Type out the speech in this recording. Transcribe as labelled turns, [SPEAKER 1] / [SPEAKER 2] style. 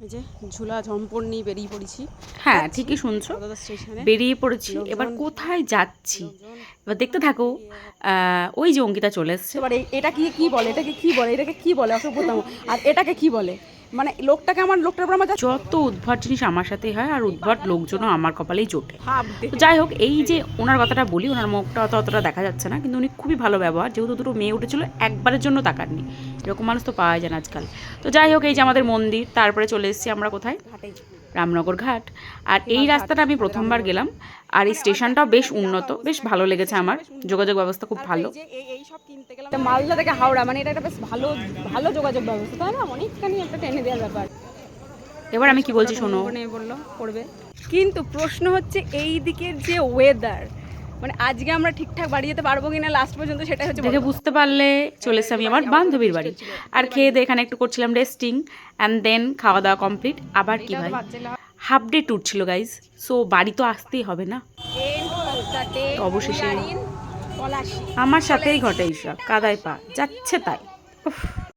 [SPEAKER 1] এই যে ঝুলা ঝম্পর নিয়ে বেরিয়ে পড়েছি।
[SPEAKER 2] হ্যাঁ ঠিকই শুনছো, বেরিয়ে পড়েছি। এবার কোথায় যাচ্ছি এবার দেখতে থাকো। ওই যে অঙ্কিতা চলে এসছে।
[SPEAKER 1] এবার এটাকে কি বলে, এটাকে কি বলে, এটাকে কি বলে অসভ্যতম, আর এটাকে কি বলে, মানে লোকটার উপর আমার
[SPEAKER 2] যত উদ্ভট জিনিস আমার সাথেই হয়, আর উদ্ভট লোকজনও আমার কপালেই জোটে। তো যাই হোক, এই যে ওনার কথাটা বলি, ওনার মুখটা অতটা দেখা যাচ্ছে না, কিন্তু উনি খুবই ভালো ব্যবহার। যেহেতু দুটো মেয়ে উঠেছিল, একবারের জন্য তাকাননি। এরকম মানুষ তো পাওয়া যায় না আজকাল। তো যাই হোক, এই যে আমাদের মন্দির, তারপরে চলে এসেছি আমরা কোথায়, রামনগর ঘাট। আর এই রাস্তাটা আমি প্রথমবার গেলাম, আর এই স্টেশনটাও বেশ উন্নত, বেশ ভালো লেগেছে আমার। যোগাযোগ ব্যবস্থা খুব ভালো।
[SPEAKER 1] মালদা থেকে হাওড়া, মানে এটা একটা বেশ ভালো ভালো যোগাযোগ ব্যবস্থা, তাই না? অনেকখানি একটা টেনে দেওয়ার ব্যাপার।
[SPEAKER 2] এবার আমি কি বলছি শোনো।
[SPEAKER 1] বললো করবে, কিন্তু প্রশ্ন হচ্ছে এই দিকের যে ওয়েদার, মানে আজকে আমরা ঠিকঠাক বাড়ি যেতে পারবো কিনা লাস্ট পর্যন্ত, সেটা হচ্ছে
[SPEAKER 2] দেখে বুঝতে পারলে চলে এসে আমি আমার বান্ধবীর বাড়ি। আর খেয়ে দিয়ে এখানে একটু করছিলাম রেস্টিং, অ্যান্ড দেন খাওয়া দাওয়া কমপ্লিট। আবার কি ভাই, হাফ ডে ট্যুর ছিল গাইজ, সো বাড়ি তো আসতেই হবে না। তো অবশেষে আমার সাথেই ঘটে এইসব, কাদায় পা যাচ্ছে তাই।